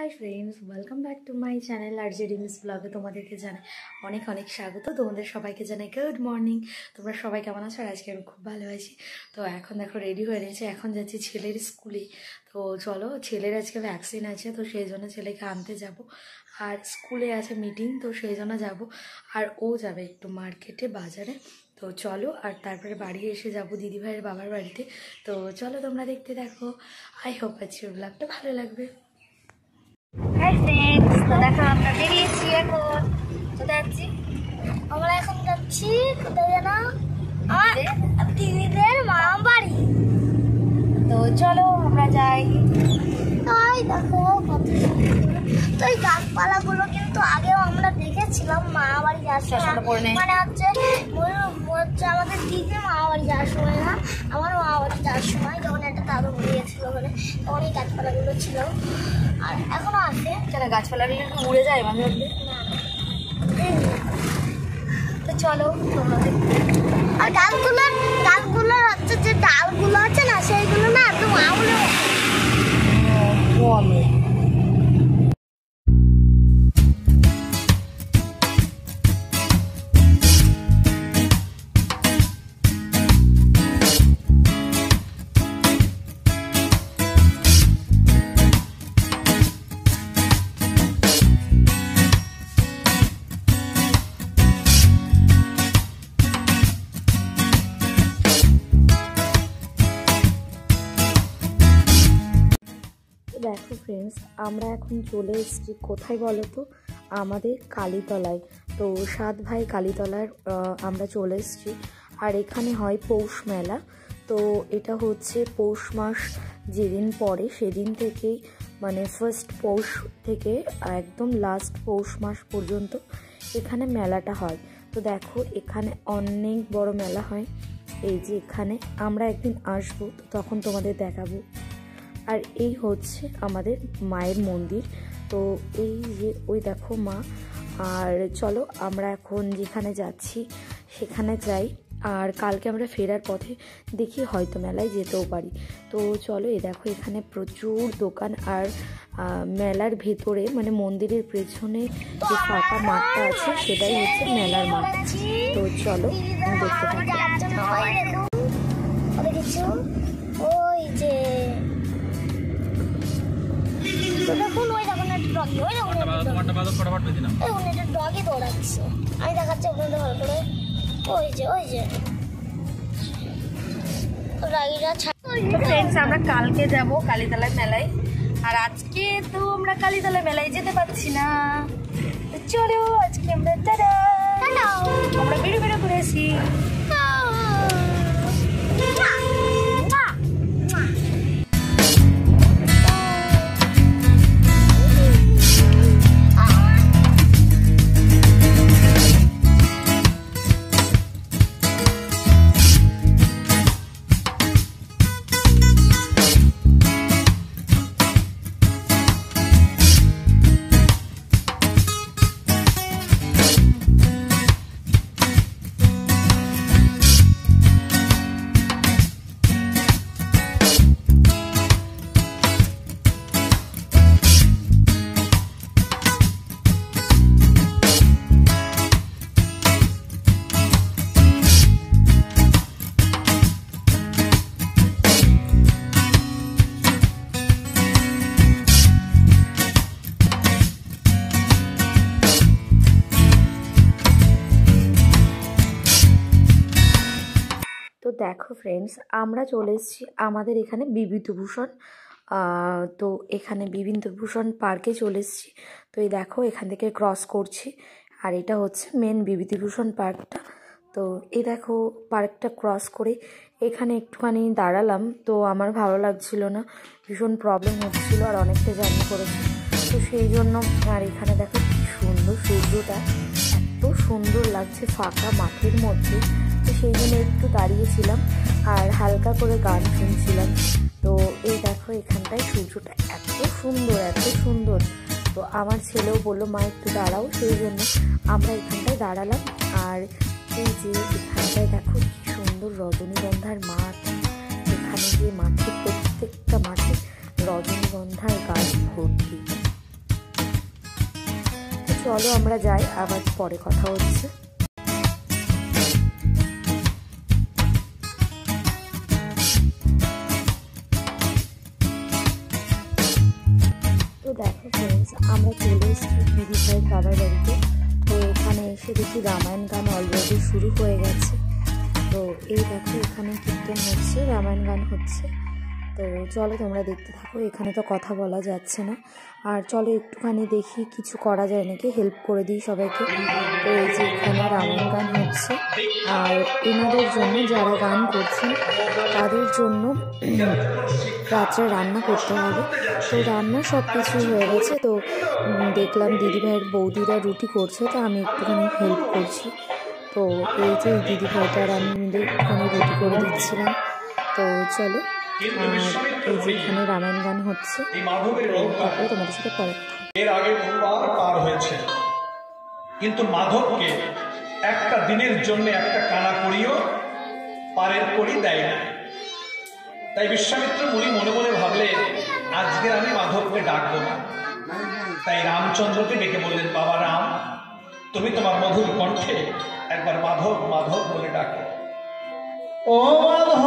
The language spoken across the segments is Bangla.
High friends, welcome back to my channel RJ ডিমিস ব্লগে তোমাদেরকে জানাই অনেক অনেক স্বাগত। তোমাদের সবাইকে জানাই গুড মর্নিং। তোমরা সবাই কেমন আছো? আর আজকে আমি খুব ভালো আছি। তো এখন দেখো রেডি হয়ে নিয়েছে, এখন যাচ্ছি ছেলের স্কুলে। তো চলো, ছেলের আজকে ভ্যাকসিন আছে, তো সেই জন্য ছেলেকে আনতে যাব। আর স্কুলে আছে মিটিং, তো সেই জন্য যাবো। আর ও যাবে একটু মার্কেটে, বাজারে। তো চলো, আর তারপরে বাড়ি এসে যাবো দিদিভাইয়ের বাবার বাড়িতে। তো চলো, তোমরা দেখতে থাকো। আই হোপ আজকের ব্লগটা ভালো লাগবে। হাই ফ্রেন্ডস, তো দেখো আমরা বেরিয়েছি। এখন কোথায় যাচ্ছি? আমরা এখন যাচ্ছি কোথায় যেন, আমার দিদিদের মামা বাড়ি। তো চলো আমরা যাই। তাই দেখো কত সুন্দর। তো এই গাছপালাগুলো কিন্তু আগেও আমরা দেখেছিলাম মামা বাড়ি যাওয়ার সময়। মানে হচ্ছে আমাদের দিদি মামা বাড়ি যাওয়ার সময় না, আমার মামা বাড়ি যাওয়ার সময় যখন একটা দাদু গিয়েছিল ওখানে, তখন এই গাছপালাগুলো ছিল। আর এখনো আছে। কেন গাছপালাগুলো একটু উড়ে যায় মাঝে মধ্যে? তো চলো তোমরা দেখতে। আর গাছগুলোর হচ্ছে যে ডালগুলো আছে না, সেইগুলো না একদম আউলে বলে। দেখো ফ্রেন্ডস, আমরা এখন চলে এসেছি কোথায় বলো তো? আমাদের কালীতলায়। তো 7 ভাই কালীতলার আমরা চলে এসেছি। আর এখানে হয় পৌষ মেলা। তো এটা হচ্ছে পৌষ মাস যেদিন পড়ে সেদিন থেকেই, মানে ফার্স্ট পৌষ থেকে একদম লাস্ট পৌষ মাস পর্যন্ত এখানে মেলাটা হয়। তো দেখো এখানে অনেক বড় মেলা হয়। এই যে এখানে আমরা একদিন আসবো, তখন তোমাদের দেখাবো। আর এই হচ্ছে আমাদের মায়ের মন্দির। তো এই যে ওই দেখো মা। আর চলো আমরা এখন যেখানে যাচ্ছি সেখানে যাই। আর কালকে আমরা ফেরার পথে দেখি হয়তো মেলায় যেতেও পারি। তো চলো, এই দেখো এখানে প্রচুর দোকান। আর মেলার ভেতরে, মানে মন্দিরের পেছনে যে ফাঁকা মাঠটা আছে সেটাই হচ্ছে মেলার মাঠ। তো চলো দেখতে থাকি। ওই যে দেখুন, ওই দেখুন একটা ডগি, ওই দেখুন একটা ডগি দৌড়াচ্ছে। আমি দেখাচ্ছি আপনাদের ভালো করে। ওই যে ফ্রেন্ডস, আমরা কালকে যাব কালীতলায় মেলায়। আর আজকে তো আমরা কালীতলায় মেলায় যেতে পারছি না। তো চলো আজকে আমরা আমরা বেরো করেছি। তো দেখো ফ্রেন্ডস, আমরা চলে এসেছি আমাদের এখানে বিভূতিভূষণ। তো এখানে বিভূতিভূষণ পার্কে চলে এসেছি। তো এই দেখো এখান থেকে ক্রস করছি। আর এটা হচ্ছে মেন বিভূতিভূষণ পার্কটা। তো এই দেখো পার্কটা ক্রস করে এখানে একটুখানি দাঁড়ালাম। তো আমার ভালো লাগছিল না, ভীষণ প্রবলেম হচ্ছিলো, আর অনেকটা জার্নি করেছি। তো সেই জন্য, আর এখানে দেখো কি সুন্দর সূর্যটা, এত সুন্দর লাগছে ফাঁকা মাঠের মধ্যে। তো সেই জন্য একটু দাঁড়িয়েছিলাম আর হালকা করে গান শুনছিলাম। তো এই দেখো এখানটায় সূর্যটা এত সুন্দর। তো আমার ছেলেও বললো মা একটু দাঁড়াও, সেই জন্য আমরা এখানটায় দাঁড়ালাম। আর এই যে এখানটায় দেখো কি সুন্দর রজনীগন্ধার মাঠ। এখানে যে মাঠে, প্রত্যেকটা মাঠে রজনীগন্ধার গাছ ভর্তি। চলো আমরা যাই, আবার পরে কথা হচ্ছে। তো দেখো ফ্রেন্ডস, আমরা চলে এসেছি দিদি ভাইয়ের বাবার বাড়িতে। তো এখানে এসে দেখি রামায়ণ গান অলরেডি শুরু হয়ে গেছে। তো এই দেখো এখানে কীর্তন হচ্ছে, রামায়ণ গান হচ্ছে। তো চলো তোমরা দেখতে থাকো। এখানে তো কথা বলা যাচ্ছে না, আর চলো একটুখানি দেখি কিছু করা যায় নাকি, হেল্প করে দিই সবাইকে। তো এই যে এখানে রামায়ণ গান হচ্ছে, আর এনাদের জন্য যারা গান করছেন তাদের জন্য রাত্রে রান্না করতে হবে। তো রান্না সব কিছুই হয়ে গেছে। তো দেখলাম দিদিভাইয়ের বৌদিরা রুটি করছে, তো আমি একটুখানি হেল্প করছি। তো এই যে দিদিভাইটার আমি মিলে একটুখানি রুটি করে দিচ্ছিলাম। তো চলো, আর এই যে এখানে রামায়ণ গান হচ্ছে, তারপরে তোমাদের সাথে পরে এর আগে বহুবার পার হয়েছে, কিন্তু মাধবকে একটা দিনের জন্য একটা কানা করিও পারের করি দেয় না। তাই বিশ্বামিত্র মুনি মনে মনে ভাবলে আজকে আমি মাধবকে ডাকবো না। তাই রামচন্দ্রকে ডেকে বললেন, বাবা রাম, তুমি তোমার মধুর কণ্ঠে একবার মাধব মাধব বলে ডাকো। ও মাধব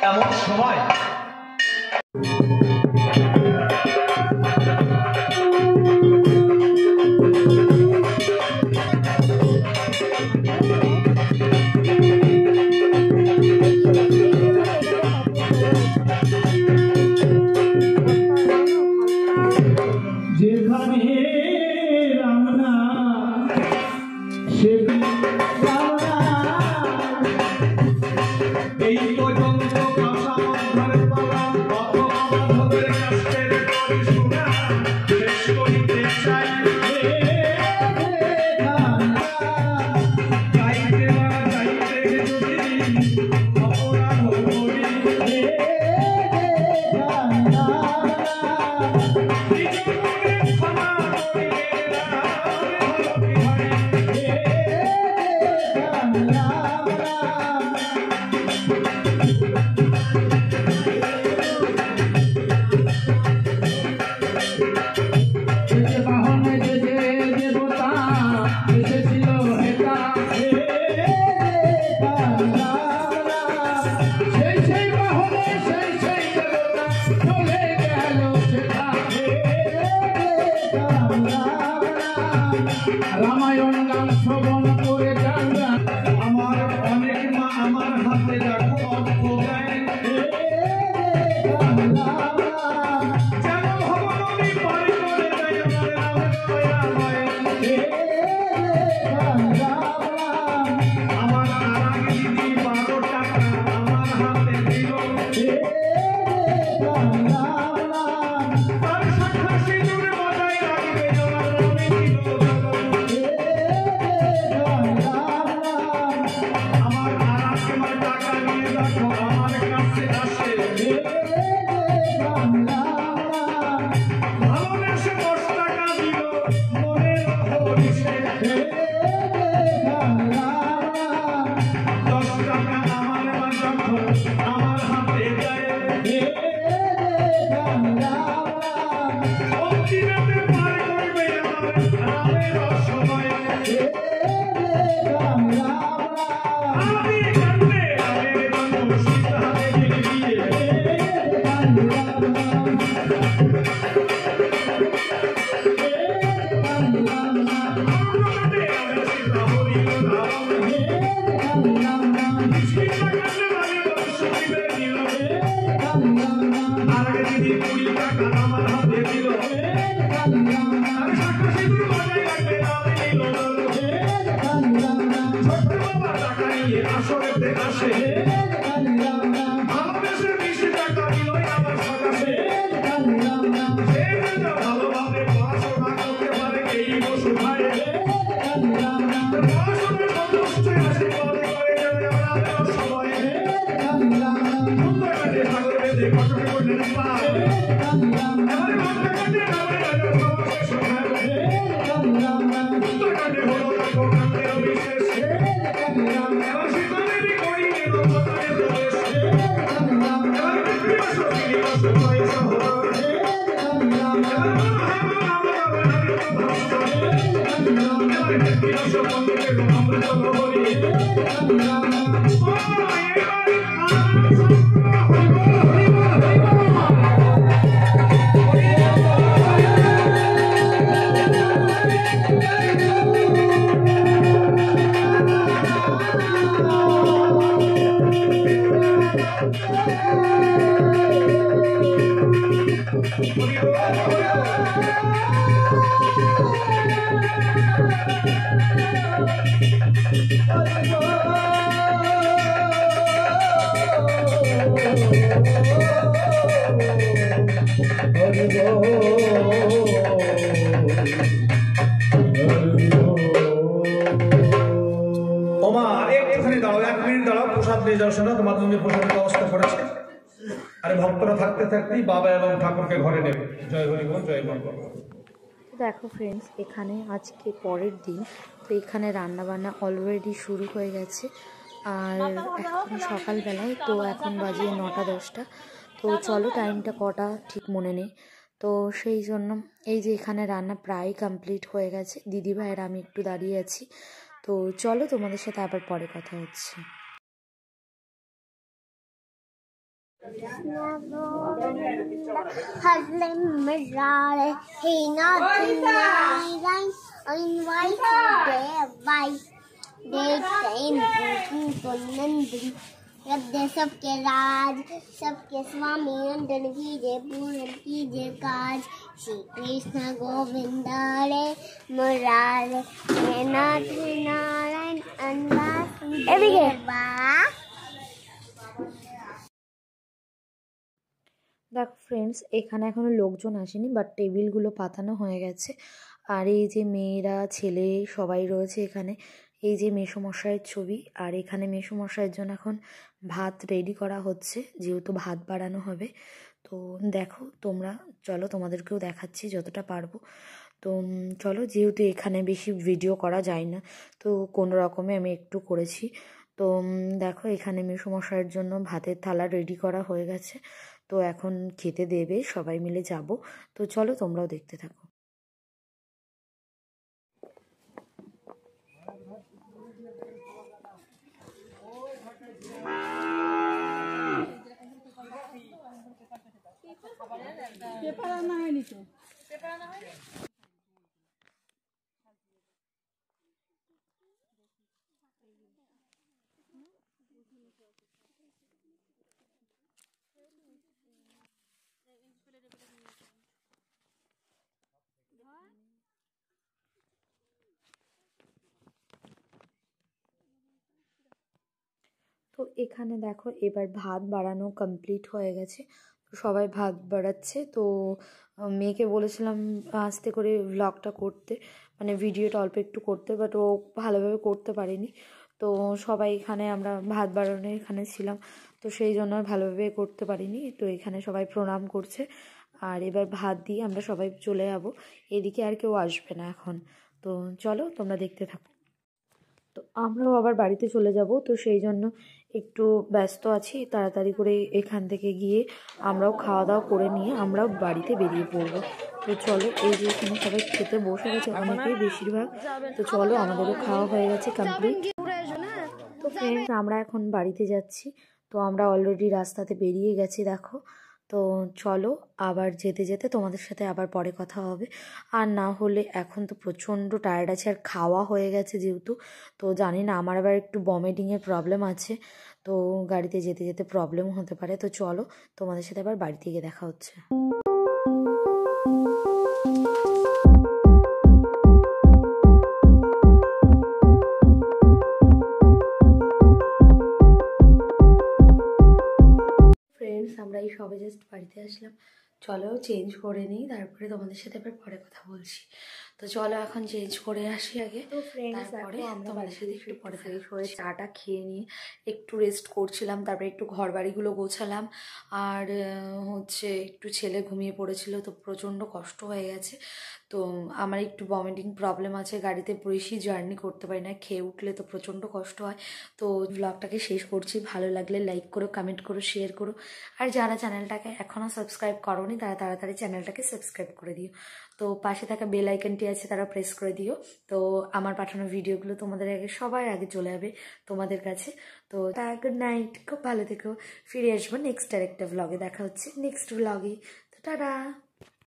এমন সময় রামায়ণ গান শ্রবণ করে গান আমার অনেক মা আমার হাতে রাখো অর্থ দেয় যেন ভবনবী পারি করে দেয় আমার আরাম দিদি 12 টাকা আমার হাতে দিল তার শাখা সিঁদুর বজায় রাখবে তোমার জন্য প্রসাদের ব্যবস্থা করেছে। আরে ভক্তরা থাকতে থাকতেই বাবা এবং ঠাকুরকে ঘরে নেবে। জয় হরি বল, জয় মা। দেখো ফ্রেন্ডস, এখানে আজকে পরের দিন, তো এখানে রান্নাবান্না অলরেডি শুরু হয়ে গেছে। আর এখন সকালবেলায়, তো এখন বাজে 9টা 10টা। তো চলো, টাইমটা কটা ঠিক মনে নেই। তো সেই জন্য এই যে এখানে রান্না প্রায় কমপ্লিট হয়ে গেছে। দিদিভাইয়ের আমি একটু দাঁড়িয়ে আছি। তো চলো, তোমাদের সাথে আবার পরে কথা হচ্ছে। सबके राज, सबके स्वामी नंदन की जय, पूरन की जय काज। श्री कृष्ण गोविंद रे मुरारे, हे नाथ नारायण अनवासुदेवा। দেখো ফ্রেন্ডস, এখানে এখনো লোকজন আসেনি, বাট টেবিলগুলো পাতানো হয়ে গেছে। আর এই যে মেয়েরা ছেলে সবাই রয়েছে এখানে। এই যে মেসোমশাইয়ের ছবি, আর এখানে মেসোমশাইয়ের জন্য এখন ভাত রেডি করা হচ্ছে, যেহেতু ভাত বাড়ানো হবে। তো দেখো তোমরা, চলো তোমাদেরকেও দেখাচ্ছি যতটা পারবো। তো চলো, যেহেতু এখানে বেশি ভিডিও করা যায় না, তো কোনো রকমে আমি একটু করেছি। তো দেখো, এখানে মেসোমশাইয়ের জন্য ভাতের থালা রেডি করা হয়ে গেছে। তো এখন খেতে দেবে, সবাই মিলে যাব। তো চলো, তোমরাও দেখতে থাকো। তো এখানে দেখো, এবার ভাত বাড়ানো কমপ্লিট হয়ে গেছে। তো সবাই ভাত বাড়াচ্ছে। তো মেয়েকে বলেছিলাম আস্তে করে ভ্লগটা করতে, মানে ভিডিওটা অল্প একটু করতে, বাট ও ভালোভাবে করতে পারেনি। তো সবাই এখানে, আমরা ভাত বাড়ানো এখানে ছিলাম, তো সেই জন্য ভালোভাবে করতে পারিনি। তো এখানে সবাই প্রণাম করছে। আর এবার ভাত দিয়ে আমরা সবাই চলে যাবো। এদিকে আর কেউ আসবে না এখন। তো চলো, তোমরা দেখতে থাকো। তো আমরাও আবার বাড়িতে চলে যাব, তো সেই জন্য একটু ব্যস্ত আছি। তাড়াতাড়ি করে এখান থেকে গিয়ে আমরাও খাওয়া দাওয়া করে নিয়ে আমরাও বাড়িতে বেরিয়ে পড়বো। তো চলো, এই যে এখানে সবাই খেতে বসে গেছে, অনেকেই বেশিরভাগ। তো চলো, আমাদেরও খাওয়া হয়ে গেছে কমপ্লিট। তো ফ্রেন্ডস, আমরা এখন বাড়িতে যাচ্ছি। তো আমরা অলরেডি রাস্তাতে বেরিয়ে গেছি, দেখো। তো চলো, আবার যেতে যেতে তোমাদের সাথে আবার পরে কথা হবে। আর না হলে এখন তো প্রচণ্ড টায়ার্ড আছে, আর খাওয়া হয়ে গেছে যেহেতু। তো জানি না, আমার আবার একটু ভমিটিংয়ের প্রবলেম আছে, তো গাড়িতে যেতে যেতে প্রবলেম হতে পারে। তো চলো, তোমাদের সাথে আবার বাড়িতে গিয়ে দেখা হচ্ছে। ফ্রেন্ডস, আমরা এই সবে জাস্ট বাড়িতে আসলাম। চলো চেঞ্জ করে নিই, তারপরে তোমাদের সাথে আবার পরে কথা বলছি। তো চলো এখন চেঞ্জ করে আসি আগে। তো ফ্রেন্ডস, তারপরে আমরা তোমাদের সাথে একটু পরে ফ্রেশ হয়ে চাটা খেয়ে নিয়ে একটু রেস্ট করছিলাম। তারপরে একটু ঘর বাড়িগুলো গোছালাম। আর হচ্ছে একটু ছেলে ঘুমিয়ে পড়েছিল, তো প্রচণ্ড কষ্ট হয়ে গেছে। তো আমার একটু ভমিটিং প্রবলেম আছে, গাড়িতে বেশি জার্নি করতে পারি না, খেয়ে উঠলে তো প্রচণ্ড কষ্ট হয়। তো ব্লগটাকে শেষ করছি। ভালো লাগলে লাইক করো, কমেন্ট করো, শেয়ার করো। আর যারা চ্যানেলটাকে এখনও সাবস্ক্রাইব করোনি তারা তাড়াতাড়ি চ্যানেলটাকে সাবস্ক্রাইব করে দিও। তো পাশে থাকা বেল আইকনটি আছে, তারা প্রেস করে দিও। তো আমার পাঠানো ভিডিওগুলো তোমাদের সবার আগে চলে যাবে তোমাদের কাছে। তো গুড নাইট, খুব ভালো থেকো। ফিরে আসবো নেক্সট আরেকটা ব্লগে, দেখা হচ্ছে নেক্সট ব্লগে। তো টাটা।